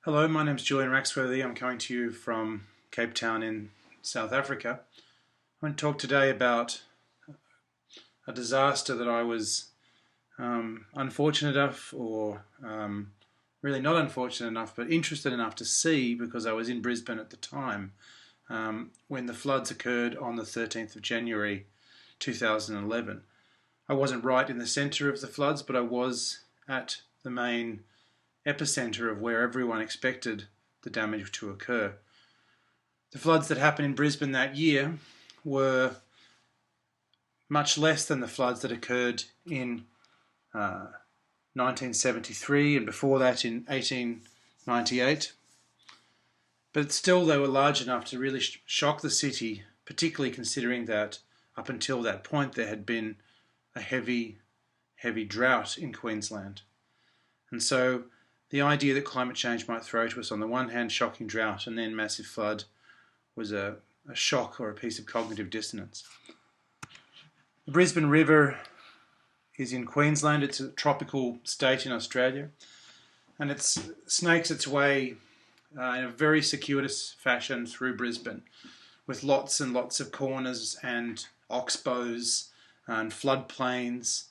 Hello, my name's Julian Raxworthy. I'm coming to you from Cape Town in South Africa. I want to talk today about a disaster that I was unfortunate enough, or really not unfortunate enough, but interested enough to see because I was in Brisbane at the time when the floods occurred on the 13th of January 2011. I wasn't right in the centre of the floods, but I was at the main epicenter of where everyone expected the damage to occur. The floods that happened in Brisbane that year were much less than the floods that occurred in 1973 and before that in 1898. But still they were large enough to really shock the city, particularly considering that up until that point there had been a heavy drought in Queensland. And so the idea that climate change might throw to us, on the one hand, shocking drought and then massive flood, was a shock or a piece of cognitive dissonance. The Brisbane River is in Queensland. It's a tropical state in Australia, and it snakes its way in a very circuitous fashion through Brisbane, with lots and lots of corners and oxbows and floodplains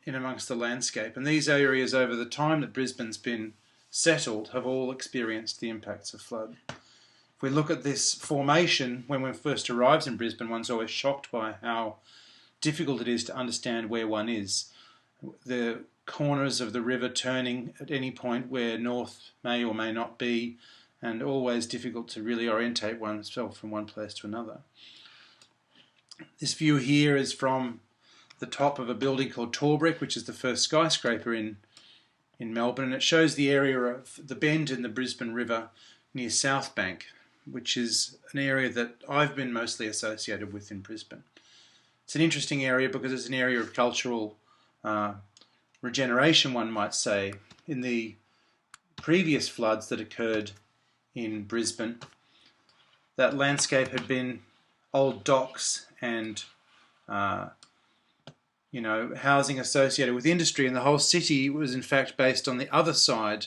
in amongst the landscape. And these areas, over the time that Brisbane's been settled, have all experienced the impacts of flood. If we look at this formation, when one first arrives in Brisbane, one's always shocked by how difficult it is to understand where one is. The corners of the river turning at any point where north may or may not be, and always difficult to really orientate oneself from one place to another. This view here is from the top of a building called Torbrick, which is the first skyscraper in Melbourne, and it shows the area of the bend in the Brisbane River near South Bank, which is an area that I've been mostly associated with in Brisbane. It's an interesting area because it's an area of cultural regeneration, one might say. In the previous floods that occurred in Brisbane, that landscape had been old docks and housing associated with industry, and the whole city was in fact based on the other side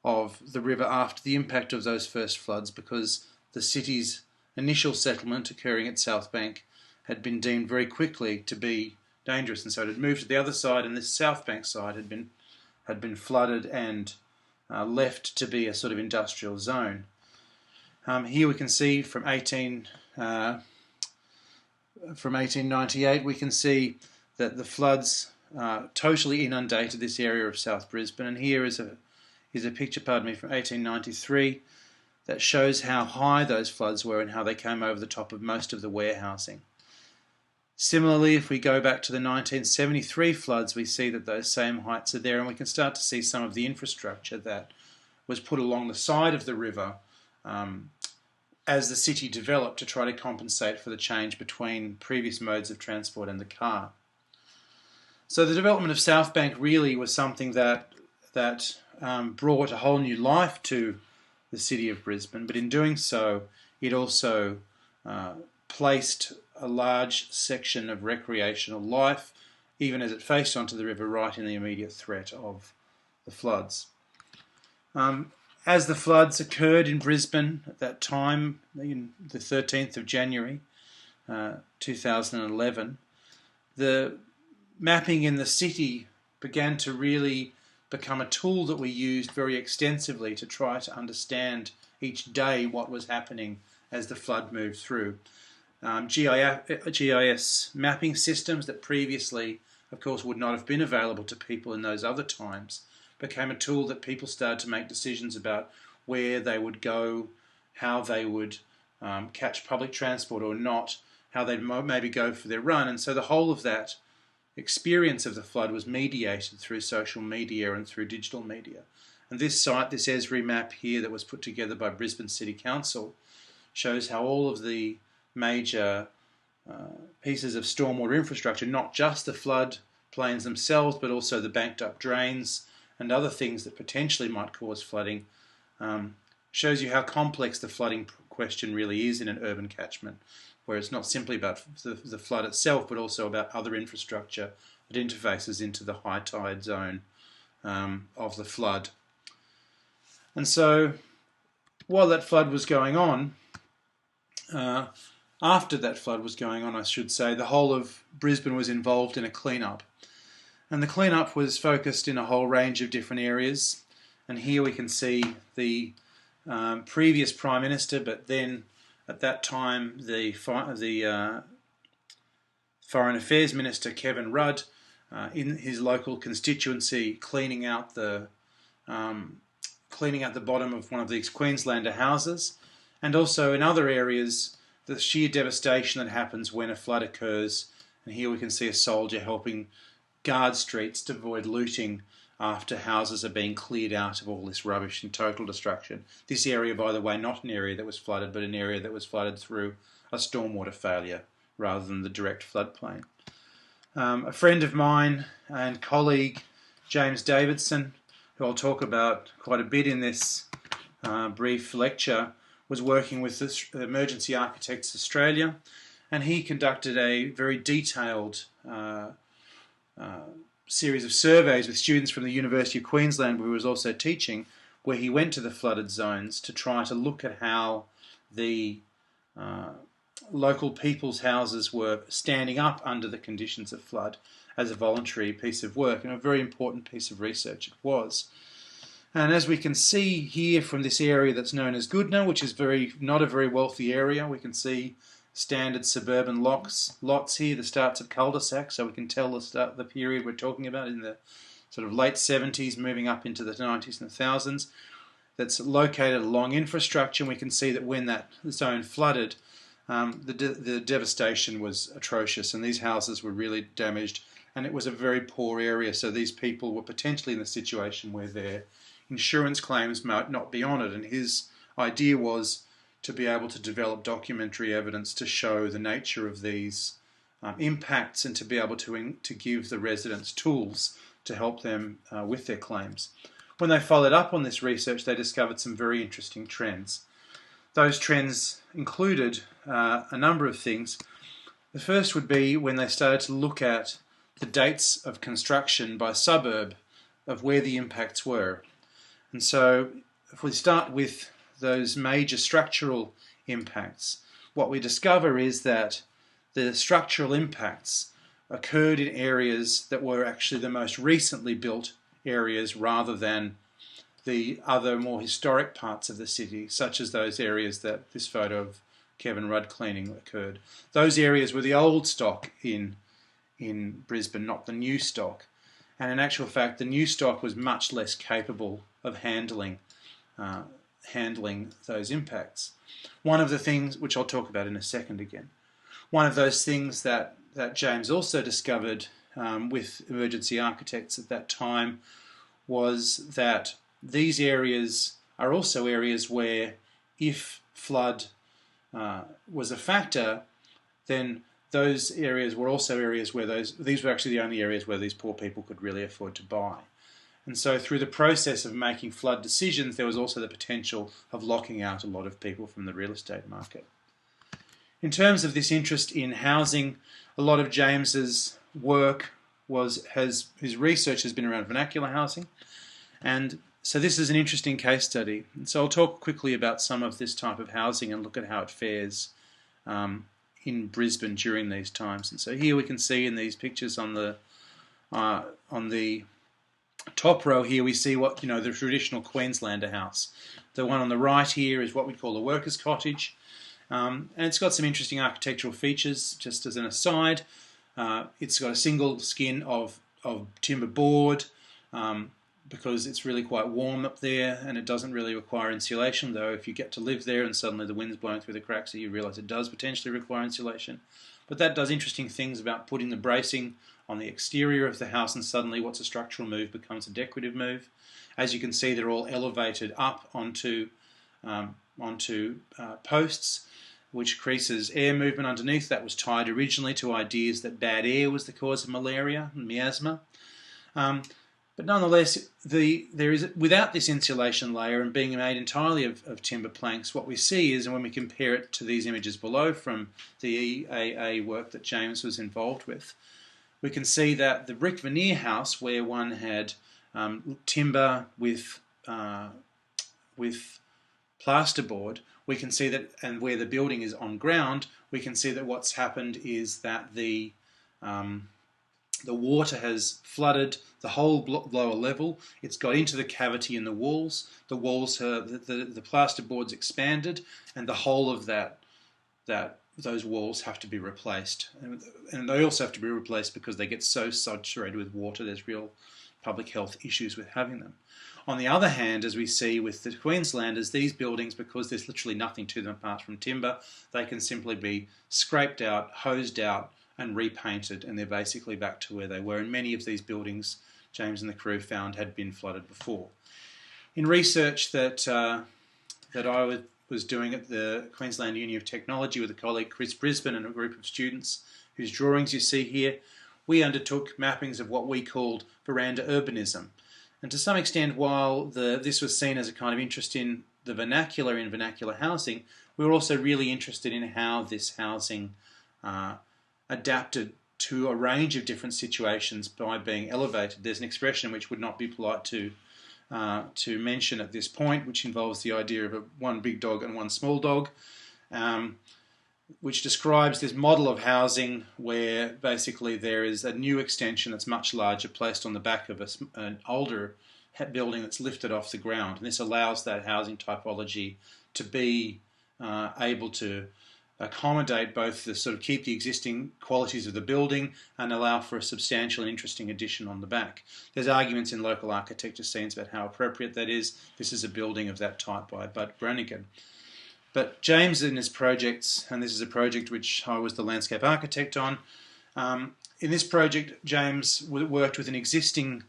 of the river after the impact of those first floods, because the city's initial settlement occurring at South Bank had been deemed very quickly to be dangerous, and so it had moved to the other side, and this South Bank side had been flooded and left to be a sort of industrial zone. Here we can see from 1898, we can see that the floods totally inundated this area of South Brisbane, and here is a picture, from 1893 that shows how high those floods were and how they came over the top of most of the warehousing. Similarly, if we go back to the 1973 floods, we see that those same heights are there, and we can start to see some of the infrastructure that was put along the side of the river as the city developed to try to compensate for the change between previous modes of transport and the car. So the development of South Bank really was something that brought a whole new life to the city of Brisbane, but in doing so, it also placed a large section of recreational life, even as it faced onto the river, right in the immediate threat of the floods. As the floods occurred in Brisbane at that time, in the 13th of January 2011, the mapping in the city began to really become a tool that we used very extensively to try to understand each day what was happening as the flood moved through. GIS mapping systems that previously, of course, would not have been available to people in those other times became a tool that people started to make decisions about where they would go, how they would catch public transport or not, how they'd maybe go for their run. And so the whole of that experience of the flood was mediated through social media and through digital media. And this site, this Esri map here that was put together by Brisbane City Council, shows how all of the major pieces of stormwater infrastructure, not just the flood plains themselves, but also the banked up drains and other things that potentially might cause flooding, shows you how complex the flooding question really is in an urban catchment, where it's not simply about the flood itself, but also about other infrastructure that interfaces into the high tide zone of the flood. And so while that flood was going on, after that flood was going on, I should say, the whole of Brisbane was involved in a clean-up. And the clean-up was focused in a whole range of different areas. And here we can see the previous Prime Minister, but then at that time the Foreign Affairs Minister, Kevin Rudd, in his local constituency, cleaning out the bottom of one of these Queenslander houses, and also in other areas the sheer devastation that happens when a flood occurs. And here we can see a soldier helping guard streets to avoid looting after houses are being cleared out of all this rubbish and total destruction. This area, by the way, not an area that was flooded, but an area that was flooded through a stormwater failure rather than the direct floodplain. A friend of mine and colleague, James Davidson, who I'll talk about quite a bit in this brief lecture, was working with Emergency Architects Australia, and he conducted a very detailed series of surveys with students from the University of Queensland, where he was also teaching, where he went to the flooded zones to try to look at how the local people's houses were standing up under the conditions of flood as a voluntary piece of work, and a very important piece of research it was. And as we can see here from this area that's known as Goodna, which is not a very wealthy area, we can see standard suburban lots here, the starts of cul-de-sacs, so we can tell the period we're talking about in the sort of late 70s moving up into the 90s and the thousands. That's located along infrastructure, and we can see that when that zone flooded, the devastation was atrocious, and these houses were really damaged, and it was a very poor area, so these people were potentially in a situation where their insurance claims might not be honoured, and his idea was to be able to develop documentary evidence to show the nature of these impacts, and to be able to give the residents tools to help them with their claims. When they followed up on this research, they discovered some very interesting trends. Those trends included a number of things. The first would be when they started to look at the dates of construction by suburb of where the impacts were. And so if we start with those major structural impacts, what we discover is that the structural impacts occurred in areas that were actually the most recently built areas rather than the other more historic parts of the city, such as those areas that this photo of Kevin Rudd cleaning occurred. Those areas were the old stock in Brisbane, not the new stock. And in actual fact, the new stock was much less capable of handling those impacts. One of the things, which I'll talk about in a second again, one of those things that James also discovered with emergency architects at that time was that these areas are also areas where if flood was a factor, then those areas were also areas where these were actually the only areas where these poor people could really afford to buy. And so through the process of making flood decisions, there was also the potential of locking out a lot of people from the real estate market. In terms of this interest in housing, a lot of James's work his research has been around vernacular housing, and so this is an interesting case study. And so I'll talk quickly about some of this type of housing and look at how it fares in Brisbane during these times. And so here we can see in these pictures on the top row here, we see what the traditional Queenslander house. The one on the right here is what we call a workers' cottage, and it's got some interesting architectural features. Just as an aside, it's got a single skin of timber board because it's really quite warm up there, and it doesn't really require insulation. Though if you get to live there and suddenly the wind's blowing through the cracks, you realise it does potentially require insulation. But that does interesting things about putting the bracing on the exterior of the house, and suddenly what's a structural move becomes a decorative move. As you can see, they're all elevated up onto posts, which increases air movement underneath. That was tied originally to ideas that bad air was the cause of malaria and miasma. But nonetheless, there is, without this insulation layer and being made entirely of timber planks, what we see is, and when we compare it to these images below from the EAA work that James was involved with, we can see that the brick veneer house, where one had timber with with plasterboard, we can see that, and where the building is on ground, we can see that what's happened is that the water has flooded the whole lower level. It's got into the cavity in the walls. The walls, the plasterboard's expanded, and the whole of those walls have to be replaced. And they also have to be replaced because they get so saturated with water. There's real public health issues with having them. On the other hand, as we see with the Queenslanders, these buildings, because there's literally nothing to them apart from timber, they can simply be scraped out, hosed out, and repainted, and they're basically back to where they were. And many of these buildings, James and the crew found, had been flooded before. In research that I was doing at the Queensland Uni of Technology with a colleague, Chris Brisbane, and a group of students whose drawings you see here, we undertook mappings of what we called veranda urbanism. And to some extent, while this was seen as a kind of interest in the vernacular, in vernacular housing, we were also really interested in how this housing adapted to a range of different situations by being elevated. There's an expression which would not be polite to mention at this point, which involves the idea of one big dog and one small dog, which describes this model of housing where basically there is a new extension that's much larger placed on the back of an older building that's lifted off the ground. And this allows that housing typology to be able to accommodate both the sort of keep the existing qualities of the building and allow for a substantial and interesting addition on the back. There's arguments in local architecture scenes about how appropriate that is. This is a building of that type by Bud Brannigan. But James in his projects, and this is a project which I was the landscape architect on, in this project James worked with an existing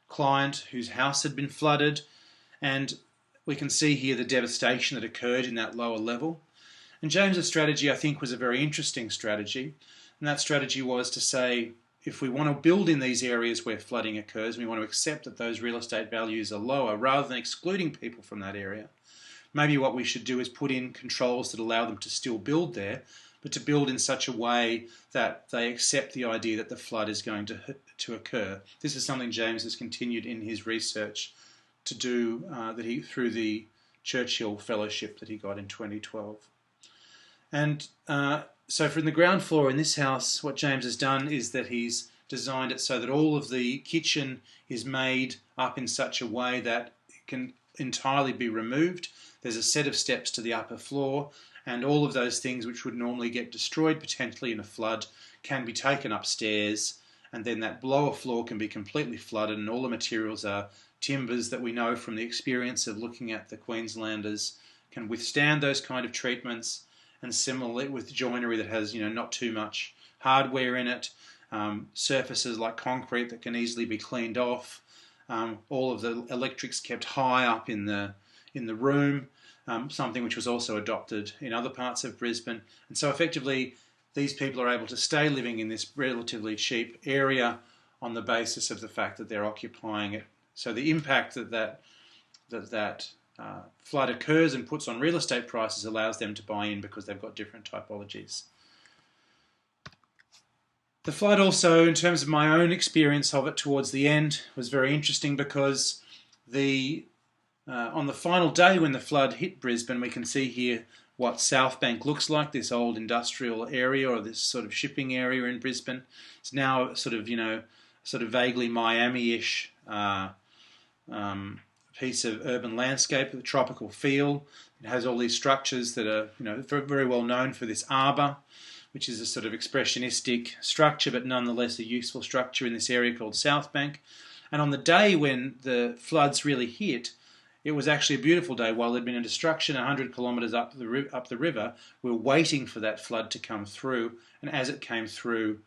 client whose house had been flooded, and we can see here the devastation that occurred in that lower level. And James's strategy, I think, was a very interesting strategy, and that strategy was to say, if we want to build in these areas where flooding occurs, we want to accept that those real estate values are lower rather than excluding people from that area. Maybe what we should do is put in controls that allow them to still build there, but to build in such a way that they accept the idea that the flood is going to occur. This is something James has continued in his research to do through the Churchill Fellowship that he got in 2012. And so from the ground floor in this house, what James has done is that he's designed it so that all of the kitchen is made up in such a way that it can entirely be removed. There's a set of steps to the upper floor, and all of those things which would normally get destroyed potentially in a flood can be taken upstairs, and then that lower floor can be completely flooded, and all the materials are timbers that we know from the experience of looking at the Queenslanders can withstand those kind of treatments. And similarly with joinery that has, not too much hardware in it, surfaces like concrete that can easily be cleaned off, all of the electrics kept high up in the room, something which was also adopted in other parts of Brisbane. And so effectively these people are able to stay living in this relatively cheap area on the basis of the fact that they're occupying it. So the impact that flood occurs and puts on real estate prices allows them to buy in because they've got different typologies. The flood also, in terms of my own experience of it towards the end, was very interesting because on the final day when the flood hit Brisbane, we can see here what South Bank looks like, this old industrial area or this sort of shipping area in Brisbane. It's now sort of vaguely Miami-ish piece of urban landscape with a tropical feel. It has all these structures that are very well known for this arbour, which is a sort of expressionistic structure but nonetheless a useful structure in this area called South Bank. And on the day when the floods really hit, it was actually a beautiful day. While there'd been a destruction 100 kilometres up the river, we were waiting for that flood to come through, and as it came through,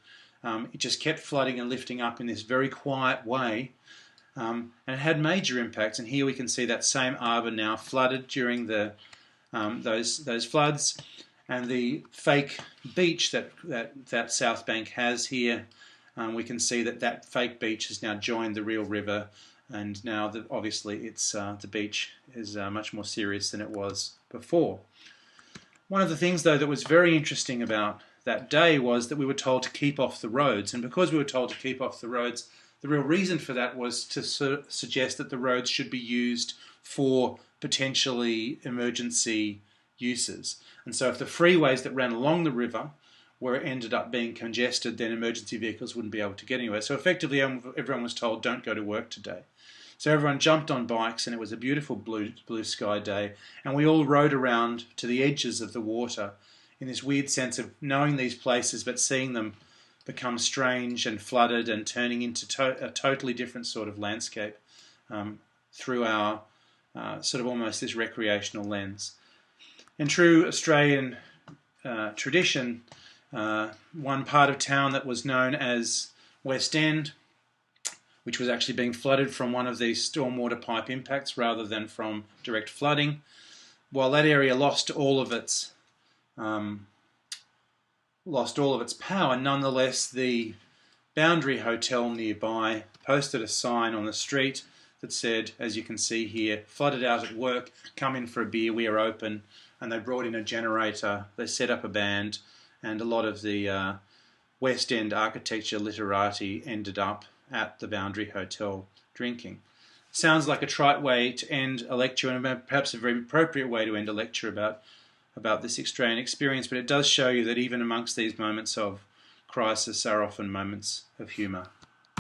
it just kept flooding and lifting up in this very quiet way. And it had major impacts, and here we can see that same arbour now flooded during those floods, and the fake beach that South Bank has here, we can see that fake beach has now joined the real river, and now obviously the beach is much more serious than it was before. One of the things though that was very interesting about that day was that we were told to keep off the roads, and because we were told to keep off the roads, the real reason for that was to suggest that the roads should be used for potentially emergency uses. And so if the freeways that ran along the river ended up being congested, then emergency vehicles wouldn't be able to get anywhere. So effectively everyone was told, don't go to work today. So everyone jumped on bikes, and it was a beautiful blue sky day, and we all rode around to the edges of the water in this weird sense of knowing these places but seeing them become strange and flooded and turning into a totally different sort of landscape through our sort of almost this recreational lens. In true Australian tradition, one part of town that was known as West End, which was actually being flooded from one of these stormwater pipe impacts rather than from direct flooding. While that area lost all of its power, nonetheless the Boundary Hotel nearby posted a sign on the street that said, as you can see here, flooded out at work, come in for a beer, we are open. And they brought in a generator, they set up a band, and a lot of the West End architecture literati ended up at the Boundary Hotel drinking. Sounds like a trite way to end a lecture, and perhaps a very appropriate way to end a lecture about this Australian experience, but it does show you that even amongst these moments of crisis are often moments of humour.